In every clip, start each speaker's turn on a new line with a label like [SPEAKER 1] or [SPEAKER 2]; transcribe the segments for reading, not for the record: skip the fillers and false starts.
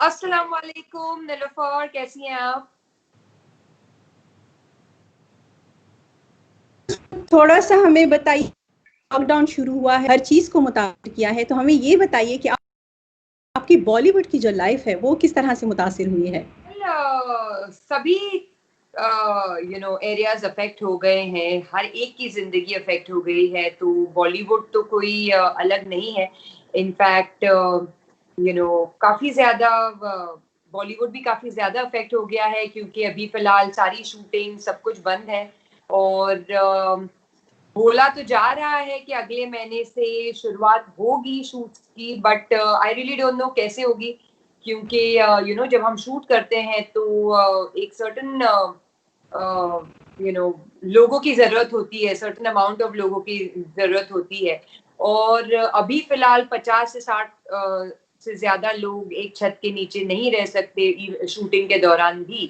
[SPEAKER 1] अस्सलाम वालेकुम निलुफर, कैसी हैं आप?
[SPEAKER 2] थोड़ा सा हमें बताइए, लॉकडाउन शुरू हुआ है, हर चीज को मुतासिर किया है, तो हमें ये बताइए कि आपकी बॉलीवुड की जो लाइफ है वो किस तरह से मुतासिर हुई है।
[SPEAKER 1] सभी एरियाज अफेक्ट हो गए हैं, हर एक की जिंदगी अफेक्ट हो गई है, तो बॉलीवुड तो कोई अलग नहीं है। इनफैक्ट काफी ज्यादा बॉलीवुड भी काफी ज्यादा अफेक्ट हो गया है, क्योंकि अभी फिलहाल सारी शूटिंग सब कुछ बंद है। और बोला तो जा रहा है कि अगले महीने से शुरुआत होगी शूट्स की, but I really don't know कैसे होगी, क्योंकि जब हम शूट करते हैं तो एक सर्टन लोगों की जरूरत होती है, सर्टन अमाउंट ऑफ लोगों की जरूरत होती है। और अभी फिलहाल 50 से 60 से ज्यादा लोग एक छत के नीचे नहीं रह सकते शूटिंग के दौरान भी।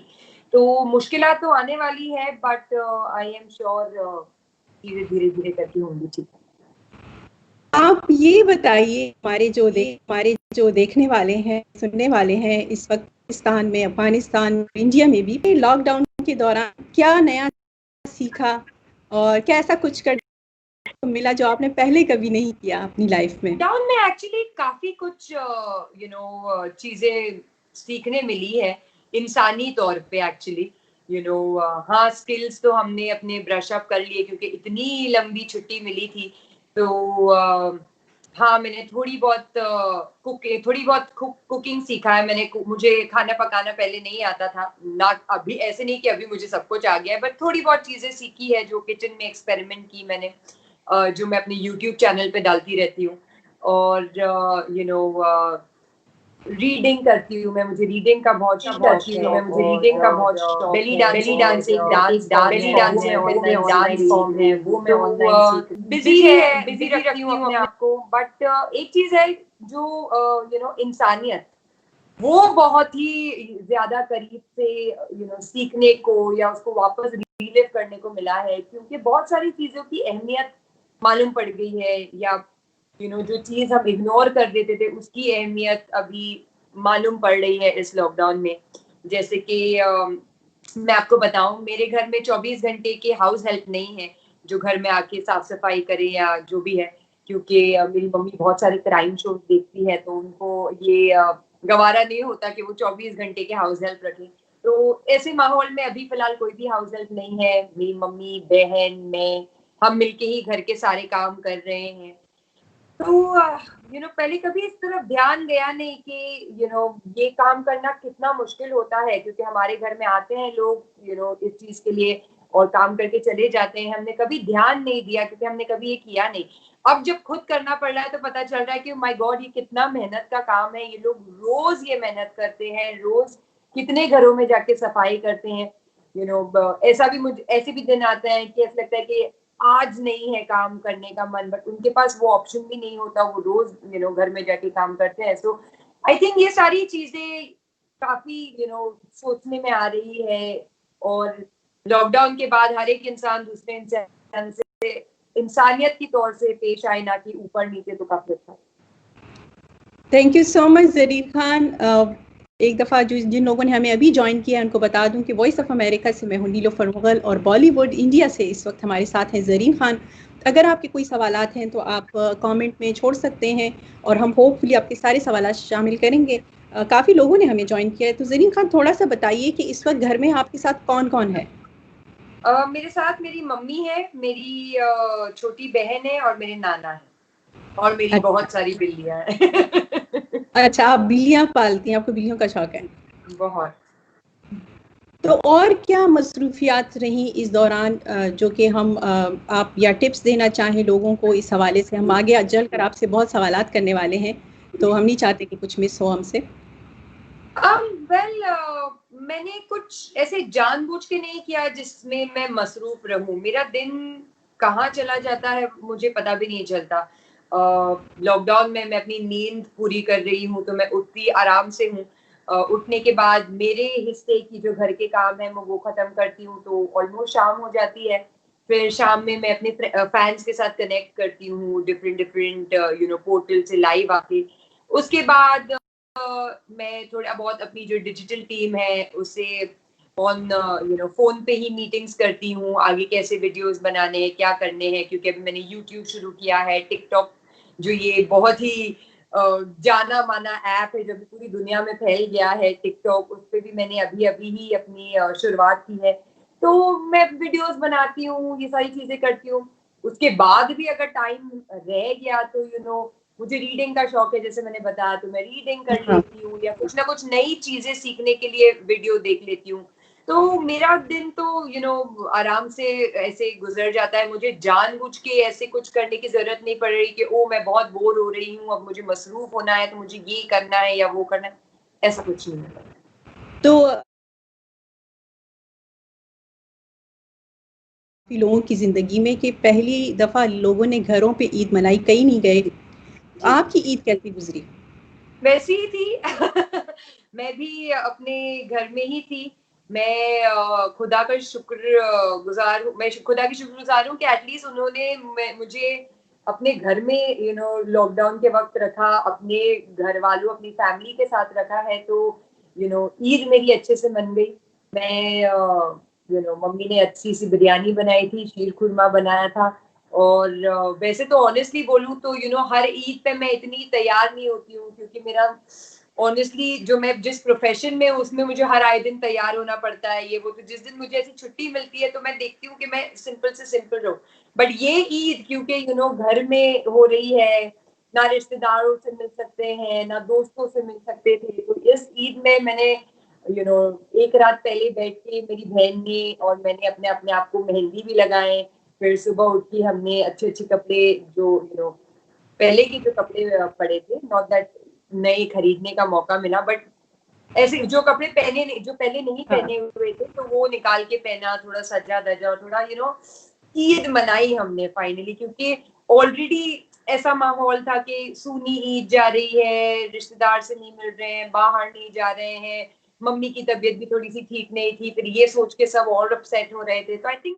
[SPEAKER 1] तो मुश्किलात तो आने वाली है, बट आई एम श्योर चीजें धीरे धीरे करके होंगी ठीक।
[SPEAKER 2] आप ये बताइए, हमारे जो देखने वाले हैं, सुनने वाले हैं, इस वक्त पाकिस्तान में, अफगानिस्तान, इंडिया में भी लॉकडाउन के दौरान क्या नया सीखा और क्या ऐसा कुछ कर मिला जो आपने पहले कभी नहीं किया अपनी लाइफ में।
[SPEAKER 1] लॉकडाउन में एक्चुअली काफी कुछ चीजें सीखने मिली है इंसानी तौर पे। एक्चुअली हाँ, स्किल्स तो हमने अपने ब्रश अप कर लिए, क्योंकि इतनी लंबी छुट्टी मिली थी। तो हाँ, मैंने थोड़ी बहुत कुकिंग सीखा है। मुझे खाना पकाना पहले नहीं आता था ना, अभी ऐसे नहीं कि अभी मुझे सब कुछ आ गया है, बट थोड़ी बहुत चीजें सीखी है जो किचन में एक्सपेरिमेंट की मैंने, जो मैं अपने यूट्यूब चैनल पे डालती रहती हूँ। और रीडिंग करती हूँ मैं, मुझे रीडिंग का बहुत शौक है। और बेली डांसिंग एक डांस फॉर्म है, वो मैं ऑनलाइन सीख रही हूँ। तो बिजी रखती हूँ अपने आप को। बट एक चीज है जो इंसानियत, वो बहुत ही ज्यादा करीब से सीखने को या उसको वापस रिलीव करने को मिला है, क्योंकि बहुत सारी चीजों की अहमियत मालूम पड़ गई है, या जो चीज हम इग्नोर कर देते थे उसकी अहमियत अभी मालूम पड़ रही है इस लॉकडाउन में। जैसे कि मैं आपको बताऊं, मेरे घर में 24 घंटे के हाउस हेल्प नहीं है जो घर में आके साफ सफाई करे या जो भी है, क्योंकि मेरी मम्मी बहुत सारे क्राइम शोज देखती है, तो उनको ये गवारा नहीं होता कि वो 24 घंटे के हाउस हेल्प रखें। तो ऐसे माहौल में अभी फिलहाल कोई भी हाउस हेल्प नहीं है। मेरी मम्मी, बहन, मैं, हम मिलके ही घर के सारे काम कर रहे हैं। तो पहले कभी इस तरफ ध्यान गया नहीं कि ये काम करना कितना मुश्किल होता है, क्योंकि हमारे घर में आते हैं लोग इस चीज के लिए और काम करके चले जाते हैं। हमने कभी ध्यान नहीं दिया, क्योंकि हमने कभी ये किया नहीं। अब जब खुद करना पड़ रहा है तो पता चल रहा है कि माय गॉड, ये कितना मेहनत का काम है। ये लोग रोज ये मेहनत करते हैं, रोज कितने घरों में जाके सफाई करते हैं। ऐसे भी दिन आते हैं कि ऐसा लगता है कि आज नहीं है काम करने का मन, बट उनके पास वो ऑप्शन भी नहीं होता, वो रोज घर में जाके काम करते हैं। सो आई थिंक ये सारी चीजें काफी सोचने में आ रही है। और लॉकडाउन के बाद हर एक इंसान दूसरे इंसान से इंसानियत की तौर से पेश आए, ना कि ऊपर नीचे। तो काफी अच्छा।
[SPEAKER 2] Thank you so much Jarir Khan. एक दफ़ा जिन लोगों ने हमें अभी ज्वाइन किया है उनको बता दूं कि वॉइस ऑफ अमेरिका से मैं हूं नीलोफर मुगल, और बॉलीवुड इंडिया से इस वक्त हमारे साथ हैं जरीन खान। अगर आपके कोई सवालात हैं तो आप कमेंट में छोड़ सकते हैं और हम होपफुली आपके सारे सवालात शामिल करेंगे। काफ़ी लोगों ने हमें ज्वाइन किया है, तो जरीन खान थोड़ा सा बताइए कि इस वक्त घर में आपके साथ कौन कौन है।
[SPEAKER 1] मेरे साथ मेरी मम्मी है, मेरी छोटी बहन है और मेरे नाना है, और मेरी बहुत सारी बिल्लियां हैं।
[SPEAKER 2] अच्छा, आप बिल्लियां पालती हैं, आपको बिल्लियों का शौक है।
[SPEAKER 1] बहुत।
[SPEAKER 2] तो और क्या मसरूफियात रही इस दौरान जो कि हम आप या टिप्स देना चाहें लोगों को इस हवाले से। हम आगे चलकर आपसे बहुत सवालात करने वाले हैं, तो हम नहीं चाहते कि कुछ मिस हो हमसे।
[SPEAKER 1] वेल, मैंने कुछ ऐसे जानबूझ के नहीं किया जिसमें मैं मसरूफ रहूं। मेरा दिन कहाँ चला जाता है मुझे पता भी नहीं चलता। लॉकडाउन में मैं अपनी नींद पूरी कर रही हूँ, तो मैं उठती आराम से हूँ। उठने के बाद मेरे हिस्से की जो घर के काम है मैं वो खत्म करती हूँ, तो ऑलमोस्ट शाम हो जाती है। फिर शाम में मैं अपने फैंस के साथ कनेक्ट करती हूँ, डिफरेंट डिफरेंट पोर्टल से लाइव आके। उसके बाद मैं थोड़ा बहुत अपनी जो डिजिटल टीम है उसे ऑन फोन पे ही मीटिंग्स करती हूँ, आगे कैसे वीडियोस बनाने हैं, क्या करने हैं, क्योंकि अभी मैंने यूट्यूब शुरू किया है, टिकटॉक जो ये बहुत ही जाना माना ऐप है जो पूरी दुनिया में फैल गया है, टिकटॉक, उस पर भी मैंने अभी अभी ही अपनी शुरुआत की है। तो मैं वीडियोस बनाती हूँ, ये सारी चीजें करती हूँ। उसके बाद भी अगर टाइम रह गया तो मुझे रीडिंग का शौक है, जैसे मैंने बताया, तो मैं रीडिंग कर लेती हूँ या कुछ ना कुछ नई चीजें सीखने के लिए वीडियो देख लेती हूँ। तो मेरा दिन तो आराम से ऐसे गुजर जाता है। मुझे जानबूझ के ऐसे कुछ करने की जरूरत नहीं पड़ रही कि ओ मैं बहुत बोर हो रही हूँ, अब मुझे मसरूफ होना है तो मुझे ये करना है या वो करना है, ऐसा कुछ नहीं है।
[SPEAKER 2] तो लोगों की जिंदगी में कि पहली दफा लोगों ने घरों पे ईद मनाई, कहीं नहीं गए, आपकी ईद कैसी गुजरी?
[SPEAKER 1] वैसी ही थी मैं भी अपने घर में ही थी। मैं खुदा का शुक्रगुजार हूँ, मैं खुदा की शुक्रगुजार हूँ कि एटलीस्ट उन्होंने मुझे अपने घर में लॉकडाउन के वक्त रखा, अपने घर वालों अपनी फैमिली के साथ रखा है। तो ईद मेरी अच्छे से मन गई। मैं मम्मी ने अच्छी सी बिरयानी बनाई थी, शीर खुरमा बनाया था। और वैसे तो ऑनेस्टली बोलूं तो हर ईद पे मैं इतनी तैयार नहीं होती हूँ, क्योंकि मेरा ऑनेस्टली जो मैं जिस प्रोफेशन में उसमें मुझे हर आए दिन तैयार होना पड़ता है, ये वो। तो जिस दिन मुझे ऐसी छुट्टी मिलती है तो मैं देखती हूँ कि मैं सिंपल से सिंपल रहूं। बट ये ईद क्योंकि घर में हो रही है, ना रिश्तेदारों से मिल सकते हैं ना दोस्तों से मिल सकते थे, तो इस ईद में मैंने एक रात पहले बैठ के मेरी बहन ने और मैंने अपने अपने आप को मेहंदी भी लगाए। फिर सुबह उठ के हमने अच्छे अच्छे कपड़े, जो पहले के जो कपड़े पड़े थे, नॉट दैट नए खरीदने का मौका मिला, बट ऐसे जो कपड़े पहने नहीं, जो पहले नहीं पहने हुए थे, तो वो निकाल के पहना, थोड़ा सजा धजा और थोड़ा ईद मनाई हमने फाइनली। क्योंकि ऑलरेडी ऐसा माहौल था कि सूनी ईद जा रही है, रिश्तेदार से नहीं मिल रहे हैं, बाहर नहीं जा रहे हैं, मम्मी की तबीयत भी थोड़ी सी ठीक नहीं थी, फिर ये सोच के सब और अपसेट हो रहे थे। तो आई थिंक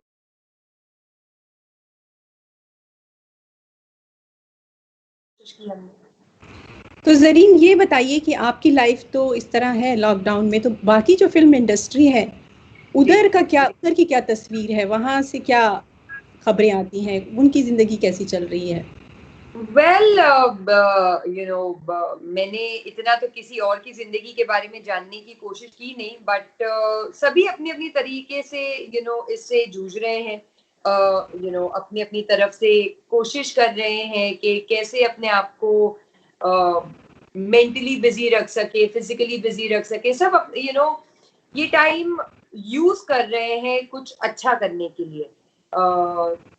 [SPEAKER 2] तो ज़रीन ये बताइए कि आपकी लाइफ तो इस तरह है लॉकडाउन में, तो बाकी जो फिल्म इंडस्ट्री है उधर की क्या तस्वीर है, वहां से क्या खबरें आती हैं, उनकी जिंदगी कैसी चल रही है?
[SPEAKER 1] वेल मैंने इतना तो किसी और की जिंदगी के बारे में जानने की कोशिश की नहीं, बट सभी अपनी अपनी तरीके से इससे जूझ रहे हैं। अपनी अपनी तरफ से कोशिश कर रहे हैं कि कैसे अपने आप को मेंटली बिजी रख सके, फिजिकली बिजी रख सके। सब ये टाइम यूज कर रहे हैं कुछ अच्छा करने के लिए।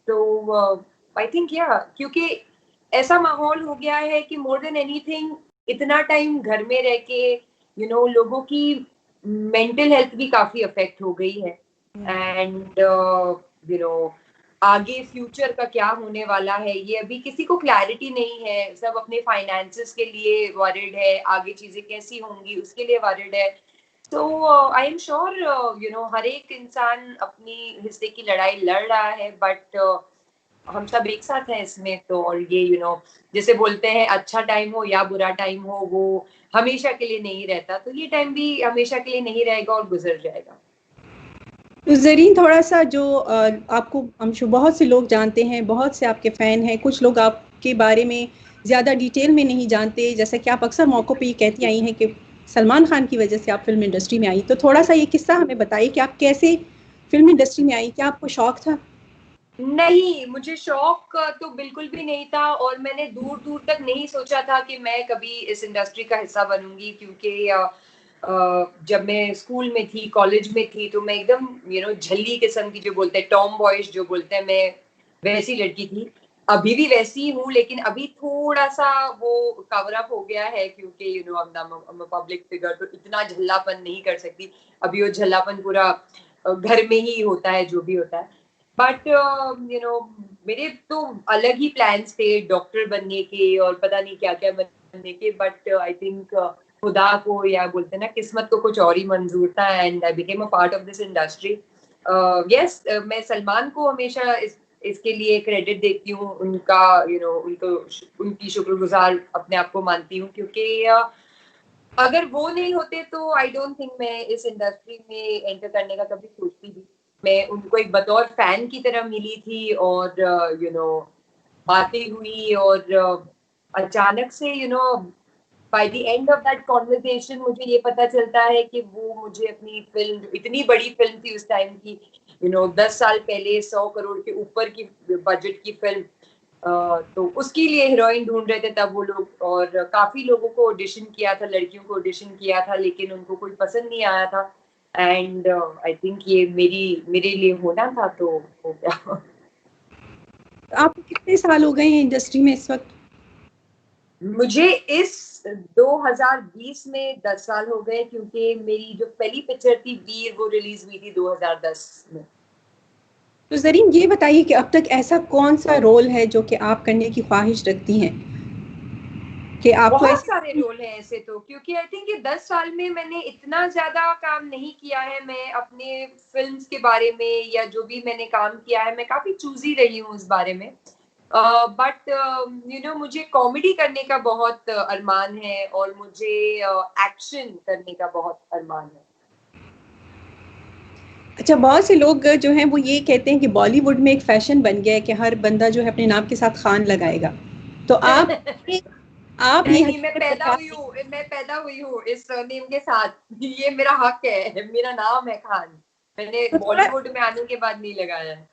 [SPEAKER 1] तो आई थिंक क्योंकि ऐसा माहौल हो गया है कि मोर देन एनीथिंग इतना टाइम घर में रह के लोगों की मेंटल हेल्थ भी काफी अफेक्ट हो गई है। एंड आगे फ्यूचर का क्या होने वाला है ये अभी किसी को क्लैरिटी नहीं है। सब अपने फाइनेंसेस के लिए वरिड है, आगे चीजें कैसी होंगी उसके लिए वरिड है। तो आई एम श्योर हर एक इंसान अपनी हिस्से की लड़ाई लड़ रहा है, बट हम सब एक साथ हैं इसमें। तो और ये जैसे बोलते हैं अच्छा टाइम हो या बुरा टाइम हो, वो हमेशा के लिए नहीं रहता, तो ये टाइम भी हमेशा के लिए नहीं रहेगा और गुजर जाएगा।
[SPEAKER 2] तो ज़रीन थोड़ा सा जो आपको हम बहुत से लोग जानते हैं, बहुत से आपके फ़ैन हैं, कुछ लोग आपके बारे में ज़्यादा डिटेल में नहीं जानते, जैसा कि आप अक्सर मौक़ों पे ये कहती आई हैं कि सलमान खान की वजह से आप फिल्म इंडस्ट्री में आई। तो थोड़ा सा ये किस्सा हमें बताइए कि आप कैसे फिल्म इंडस्ट्री में आई, क्या आपको शौक था?
[SPEAKER 1] नहीं, मुझे शौक तो बिल्कुल भी नहीं था, और मैंने दूर दूर तक नहीं सोचा था कि मैं कभी इस इंडस्ट्री का हिस्सा बनूंगी। क्योंकि जब मैं स्कूल में थी, कॉलेज में थी, तो मैं एकदम झल्ली किस्म की, जो बोलते हैं टॉम बॉयज जो बोलते हैं, मैं वैसी लड़की थी। अभी भी वैसी हूँ, लेकिन अभी थोड़ा सा वो कवर अप हो गया है, क्योंकि पब्लिक फिगर, तो इतना झल्लापन नहीं कर सकती। अभी वो झल्लापन पूरा घर में ही होता है, जो भी होता है। बट मेरे तो अलग ही प्लान्स थे, डॉक्टर बनने के और पता नहीं क्या क्या बनने के। बट आई थिंक खुदा को, या बोलते हैं ना, किस्मत को कुछ और ही मंजूर था, and I became a part of this industry. Yes, मैं सलमान को हमेशा इसके लिए क्रेडिट देती हूँ, उनका उनको उनकी शुक्रगुजार अपने आप को मानती हूँ। क्योंकि अगर वो नहीं होते तो आई डोंट थिंक मैं इस इंडस्ट्री में एंटर करने का कभी सोचती थी। मैं उनको एक बतौर फैन की तरह मिली थी और बातें हुई और अचानक से by the end of that conversation मुझे ये पता चलता है कि वो मुझे अपनी फिल्म, इतनी बड़ी फिल्म थी उस टाइम की, 10 साल पहले 100 करोड़ के ऊपर की बजट की फिल्म, तो उसके लिए हीरोइन ढूंढ रहे थे तब वो लोग, और काफी लोगों को ऑडिशन किया था, लड़कियों को ऑडिशन किया था, लेकिन उनको कोई पसंद नहीं आया था। एंड आई थिंक ये मेरे लिए होना था, तो हो गया।
[SPEAKER 2] आपको कितने साल हो गए हैं इंडस्ट्री में इस वक्त?
[SPEAKER 1] मुझे इस 2020 में 10 साल हो गए, क्योंकि मेरी जो पहली पिक्चर थी वीर, वो रिलीज हुई थी 2010 में।
[SPEAKER 2] तो जरीन ये बताइए कि अब तक ऐसा कौन सा रोल है जो कि आप करने की ख्वाहिश रखती हैं, कि आपको
[SPEAKER 1] बहुत
[SPEAKER 2] ऐसे?
[SPEAKER 1] सारे रोल हैं ऐसे तो, क्योंकि आई थिंक ये 10 साल में मैंने इतना ज्यादा काम नहीं किया है। मैं अपने फिल्म्स के बारे में या जो भी मैंने काम किया है, मैं काफी चूजी रही हूँ उस बारे में। बट मुझे कॉमेडी करने का बहुत अरमान है, और मुझे एक्शन करने का बहुत अरमान है।
[SPEAKER 2] अच्छा, बहुत से लोग जो हैं वो ये कहते हैं कि बॉलीवुड में एक फैशन बन गया है कि हर बंदा जो है अपने नाम के साथ खान लगाएगा। तो आप ये
[SPEAKER 1] नहीं,
[SPEAKER 2] हकीकत बता
[SPEAKER 1] मैं पैदा हुई हूँ इस सरनेम के साथ। ये मेरा हक है, मेरा नाम है खान। मैंने
[SPEAKER 2] तो थोड़ा,
[SPEAKER 1] बॉलीवुड में आने के बाद नहीं लगाया है।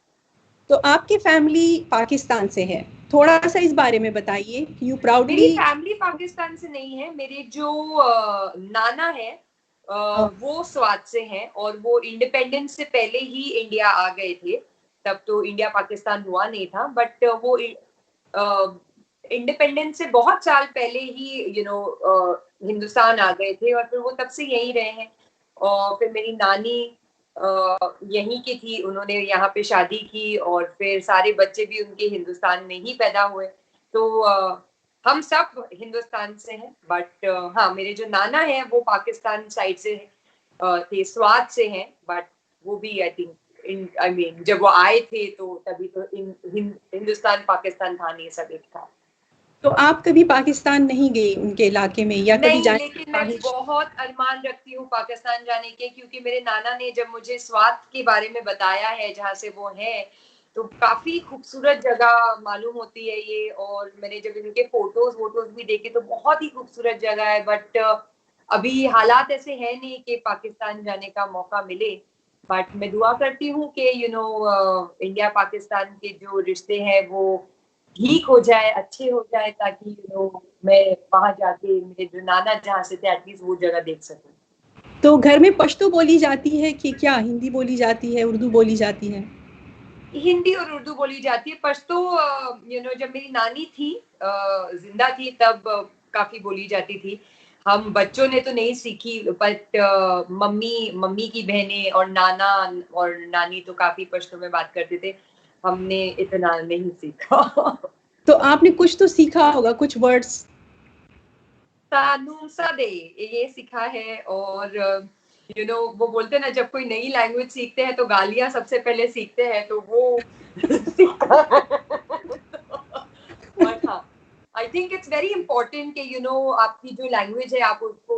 [SPEAKER 2] तो आपकी फैमिली पाकिस्तान से है, थोड़ा सा इस बारे में बताइए। यू
[SPEAKER 1] मेरी
[SPEAKER 2] प्राउडली?
[SPEAKER 1] फैमिली पाकिस्तान से नहीं है। मेरे जो नाना है, वो स्वात से हैं, और वो इंडिपेंडेंस से पहले ही इंडिया आ गए थे। तब तो इंडिया पाकिस्तान हुआ नहीं था, बट वो इंडिपेंडेंस से बहुत साल पहले ही हिंदुस्तान आ गए थे, और फिर वो तब से यहीं रहे हैं। और फिर मेरी नानी यहीं की थी, उन्होंने यहाँ पे शादी की, और फिर सारे बच्चे भी उनके हिंदुस्तान में ही पैदा हुए। तो हम सब हिंदुस्तान से हैं, बट हाँ, मेरे जो नाना है वो पाकिस्तान साइड से थे, स्वात से हैं, बट वो भी आई थिंक आई मीन जब वो आए थे तो तभी तो हिंदुस्तान पाकिस्तान था नहीं, सब एक था।
[SPEAKER 2] तो आप कभी पाकिस्तान नहीं गई उनके इलाके में, या कभी
[SPEAKER 1] नहीं,
[SPEAKER 2] जाने की
[SPEAKER 1] लेकिन मैं
[SPEAKER 2] ख्वाहिश?
[SPEAKER 1] बहुत अरमान रखती हूँ पाकिस्तान जाने के, क्योंकि मेरे नाना ने जब मुझे स्वात के बारे में बताया है जहाँ से वो है, तो काफी खूबसूरत जगह मालूम होती है ये। और मैंने जब इनके फोटोज वोटोज भी देखे तो बहुत ही खूबसूरत जगह है, बट अभी हालात ऐसे हैं नहीं कि पाकिस्तान जाने का मौका मिले। बट मैं दुआ करती हूँ कि इंडिया पाकिस्तान के जो रिश्ते हैं वो ठीक हो जाए, अच्छे हो जाए, ताकि मैं वहां जाके मेरे जो नाना जहाँ से थे एटलीस्ट वो जगह देख सकूं।
[SPEAKER 2] तो घर में पश्तो बोली जाती है कि क्या हिंदी बोली जाती है, उर्दू बोली जाती है?
[SPEAKER 1] हिंदी और उर्दू बोली जाती है। पश्तो जब मेरी नानी थी, जिंदा थी, तब काफी बोली जाती थी। हम बच्चों ने तो नहीं सीखी, बट मम्मी मम्मी की बहनें और नाना और नानी तो काफी पश्तो में बात करते थे। हमने इतना नहीं सीखा।
[SPEAKER 2] तो आपने कुछ तो सीखा होगा, कुछ वर्ड्स?
[SPEAKER 1] तानूसा दे, ये सीखा है। और वो बोलते हैं ना, जब कोई नई लैंग्वेज सीखते हैं तो गालियां सबसे पहले सीखते हैं, तो वो सीखा है। बट हाँ, I think it's very important कि आपकी जो लैंग्वेज है आप उसको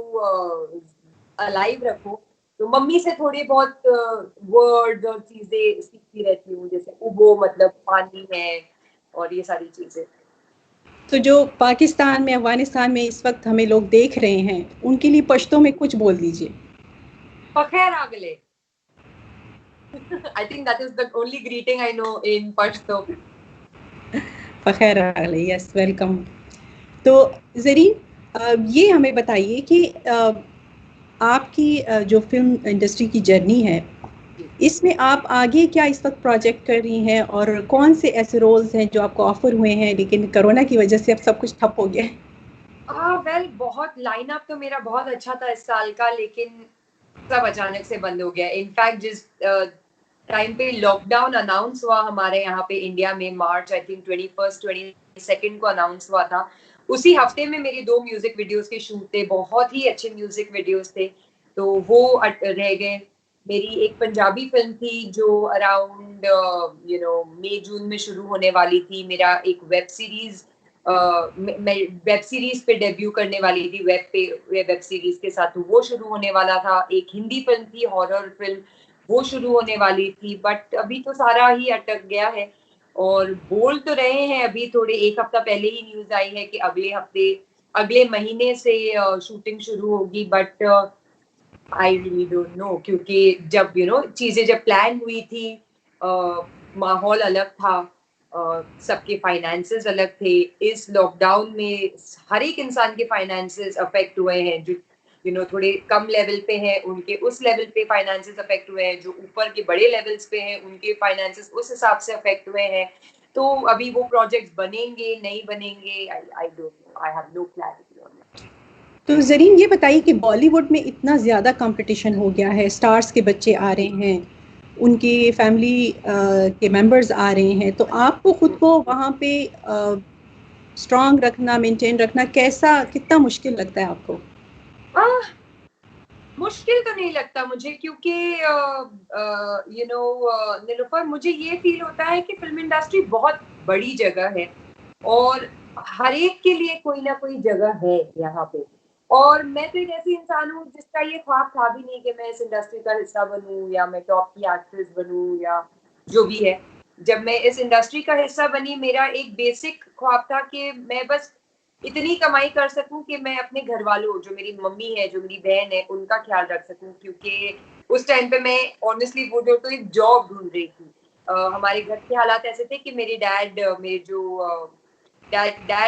[SPEAKER 1] अलाइव रखो। तो मम्मी से थोड़ी बहुत वर्ड्स और चीजें सीखती रहती हूँ, जैसे उबो मतलब पानी है, और ये सारी चीजें।
[SPEAKER 2] तो जो पाकिस्तान में, अफगानिस्तान में इस वक्त हमें लोग देख रहे हैं, उनके लिए पश्तो में कुछ बोल दीजिए।
[SPEAKER 1] पखेर आगले। I think that is the only greeting I know in Pashto.
[SPEAKER 2] फ़खैर यस, वेलकम। तो ज़रीन, ये हमें बताइए कि आपकी जो फिल्म इंडस्ट्री की जर्नी है, इसमें आप आगे क्या इस वक्त प्रोजेक्ट कर रही हैं, और कौन से ऐसे रोल्स हैं जो आपको ऑफर हुए हैं लेकिन कोरोना की वजह से अब सब कुछ ठप हो गया है?
[SPEAKER 1] वेल, बहुत लाइनअप तो मेरा बहुत अच्छा था इस साल का, लेकिन सब अचानक से बंद हो गया। इनफैक्ट जिस टाइम पे लॉकडाउन अनाउंस हुआ हमारे यहाँ पे इंडिया में, मार्च आई थिंक 21st 22nd को अनाउंस हुआ था, उसी हफ्ते में मेरी 2 म्यूजिक वीडियोस के शूट थे, बहुत ही अच्छे म्यूजिक वीडियोस थे, तो वो रह गए। मेरी एक पंजाबी फिल्म थी जो अराउंड मई जून में शुरू होने वाली थी। मेरा एक वेब सीरीज मैं वेब सीरीज पे डेब्यू करने वाली थी, वेब सीरीज के साथ, तो वो शुरू होने वाला था। एक हिंदी फिल्म थी, हॉरर फिल्म, वो शुरू होने वाली थी, बट अभी तो सारा ही अटक गया है। और बोल तो रहे हैं, अभी थोड़े एक हफ्ता पहले ही न्यूज आई है कि अगले महीने से शूटिंग शुरू होगी, but I really don't know, क्योंकि जब चीजें जब प्लान हुई थी, माहौल अलग था, सबके फाइनेंसेस अलग थे। इस लॉकडाउन में हर एक इंसान के फाइनेंसेस अफेक्ट हुए हैं, जो थोड़े कम लेवल पे हैं उनके उस लेवल पे फाइनेंसेस अफेक्ट हुए हैं, जो ऊपर के बड़े लेवल्स पे हैं उनके फाइनेंसेस उस हिसाब से अफेक्ट हुए हैं। तो अभी वो प्रोजेक्ट्स बनेंगे नहीं बनेंगे, I don't know, I have no clarity on that.
[SPEAKER 2] तो ज़रीन ये बताइए कि बॉलीवुड में इतना ज़्यादा कंपटीशन हो गया है, स्टार्स के बच्चे आ रहे हैं, उनकी फैमिली के मेंबर्स आ रहे हैं, तो आपको खुद को वहाँ पे स्ट्रांग रखना, मेंटेन रखना कितना मुश्किल लगता है आपको?
[SPEAKER 1] मुश्किल तो नहीं लगता मुझे, क्योंकि निलुफर, मुझे ये फील होता है कि फिल्म इंडस्ट्री बहुत बड़ी जगह है और हर एक के लिए कोई ना कोई जगह है यहाँ पे। और मैं तो एक ऐसी इंसान हूँ जिसका ये ख्वाब था भी नहीं कि मैं इस इंडस्ट्री का हिस्सा बनूं या मैं टॉप की एक्ट्रेस बनूं या जो भी है। जब मैं इस इंडस्ट्री का हिस्सा बनी, मेरा एक बेसिक ख्वाब था कि मैं बस इतनी कमाई कर सकूं कि मैं अपने घर वालों, जो मेरी मम्मी है, जो मेरी बहन है, उनका ख्याल रख सकूं। क्योंकि उस टाइम पे मैं ऑनेस्टली बोल तो एक जॉब ढूंढ रही थी। हमारे घर के हालात ऐसे थे कि मेरे डैड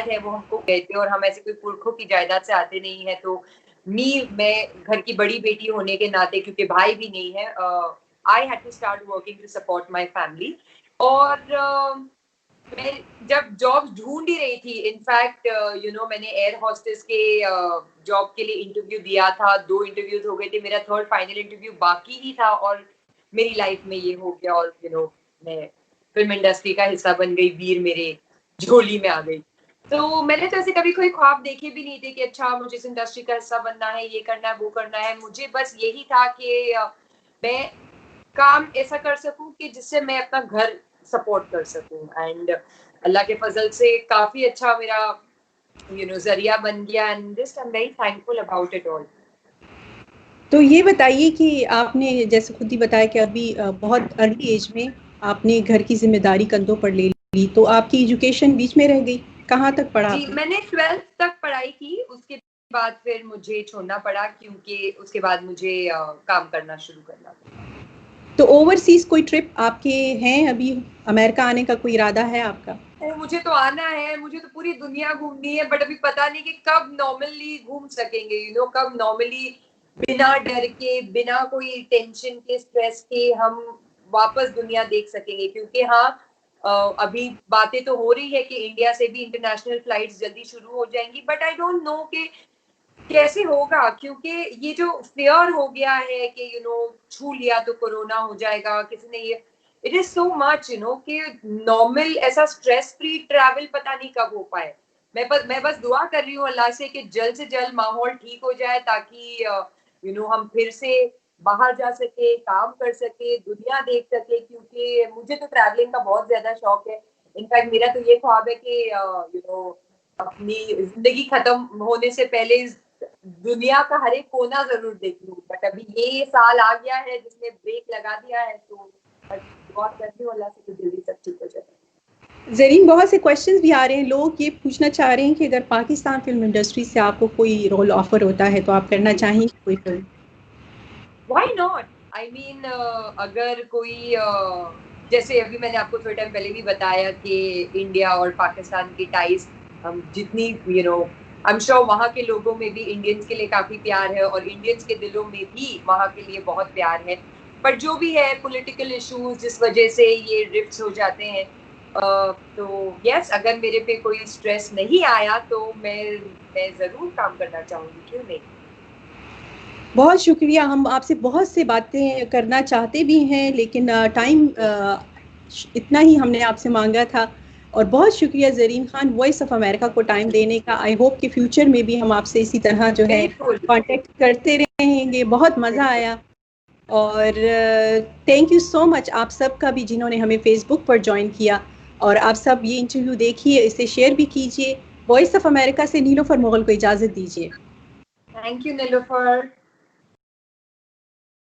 [SPEAKER 1] है, वो हमको गए थे, और हम ऐसे कोई पुरखों की जायदाद से आते नहीं है। तो मैं घर की बड़ी बेटी होने के नाते, क्योंकि भाई भी नहीं है, I had to start working to support my family. और मैं जब जॉब ढूंढ ही रही थी, इनफैक्ट मैंने एयर होस्टेस के जॉब के लिए इंटरव्यू दिया था, 2 इंटरव्यूज हो गए थे, मेरा 3rd फाइनल इंटरव्यू बाकी ही था, और मेरी लाइफ में ये हो गया, और मैं फिल्म इंडस्ट्री का हिस्सा बन गई, वीर मेरे झोली में आ गई। तो मैंने तो ऐसे कभी कोई ख्वाब देखे भी नहीं थे कि अच्छा मुझे इस इंडस्ट्री का हिस्सा बनना है, ये करना है, वो करना है। मुझे बस यही था कि मैं काम ऐसा कर सकूं कि जिससे मैं अपना घर सपोर्ट कर सकूं, एंड अल्लाह के फजल से काफी अच्छा मेरा जरिया बन गया, and this I am very thankful about it all.
[SPEAKER 2] तो ये बताइए कि आपने जैसे खुद ही बताया कि अभी बहुत अर्ली एज में आपने घर की जिम्मेदारी कंधों पर ले ली, तो आपकी एजुकेशन बीच में रह गई, कहाँ तक पढ़ा
[SPEAKER 1] जी,
[SPEAKER 2] आपने?
[SPEAKER 1] मैंने 12th तक पढ़ाई की, उसके बाद फिर मुझे छोड़ना पड़ा, क्योंकि उसके बाद मुझे काम करना शुरू करना पड़ा।
[SPEAKER 2] तो ओवरसीज कोई ट्रिप आपके हैं अभी? अमेरिका आने का कोई इरादा है आपका?
[SPEAKER 1] मुझे तो आना है, मुझे तो पूरी दुनिया घूमनी है, बट अभी पता नहीं कि कब नॉर्मली घूम सकेंगे, कब नॉर्मली बिना डर के, बिना कोई टेंशन के, स्ट्रेस के हम वापस दुनिया देख सकेंगे। क्योंकि हाँ, अभी बातें तो हो रही है कि इंडिया से भी इंटरनेशनल फ्लाइट्स जल्दी शुरू हो जाएंगी, बट आई डोंट नो कि कैसे होगा, क्योंकि ये जो फियर हो गया है कि छू लिया तो कोरोना हो जाएगा, किसी ने ये, इट इज सो मच कि नॉर्मल ऐसा स्ट्रेस फ्री ट्रैवल पता नहीं कब हो पाए। मैं बस दुआ कर रही हूँ अल्लाह से कि जल्द से जल्द माहौल ठीक हो जाए, ताकि हम फिर से बाहर जा सके, काम कर सके, दुनिया देख सके। क्योंकि मुझे तो ट्रैवलिंग का बहुत ज्यादा शौक है। इनफैक्ट मेरा तो ये ख्वाब है कि अपनी जिंदगी खत्म होने से पहले दुनिया का हर एक कोना जरूर देख लूं, बट अभी ये साल आ गया है जिसने ब्रेक लगा दिया है, तो दुआ करती हूँ अल्लाह से कि जल्दी सब ठीक हो जाए।
[SPEAKER 2] ज़रीन, बहुत से क्वेश्चंस भी आ रहे हैं, लोग ये पूछना चाह रहे हैं कि अगर पाकिस्तान फिल्म इंडस्ट्री से आपको कोई रोल ऑफर होता है तो आप करना चाहेंगे कोई film?
[SPEAKER 1] Why not, I mean अगर कोई जैसे अभी मैंने आपको थोड़े टाइम पहले भी बताया कि इंडिया और पाकिस्तान की टाइज, हम जितनी आई एम श्योर वहाँ के लोगों में भी इंडियंस के लिए काफी प्यार है, और इंडियंस के दिलों में भी वहाँ के लिए बहुत प्यार है। पर जो भी है पॉलिटिकल इश्यूज जिस वजह से ये रिफ्ट्स हो जाते हैं, तो यस, अगर मेरे पे कोई स्ट्रेस नहीं आया तो मैं जरूर काम करना चाहूंगी, क्यों नहीं।
[SPEAKER 2] बहुत शुक्रिया, हम आपसे बहुत से बातें करना चाहते भी हैं, लेकिन टाइम इतना ही हमने आपसे मांगा था। और बहुत शुक्रिया Zareen Khan, voice of America को टाइम देने का। आई होप कि फ्यूचर में भी हम आपसे इसी तरह जो है कांटेक्ट करते रहेंगे। बहुत मज़ा आया, और थैंक यू सो मच आप सब का भी जिन्होंने हमें फेसबुक पर ज्वाइन किया। और आप सब ये इंटरव्यू देखिए, इसे शेयर भी कीजिए। वॉइस ऑफ अमेरिका से नीलोफर मुगल को इजाज़त दीजिए।
[SPEAKER 1] Thank you Nilofar.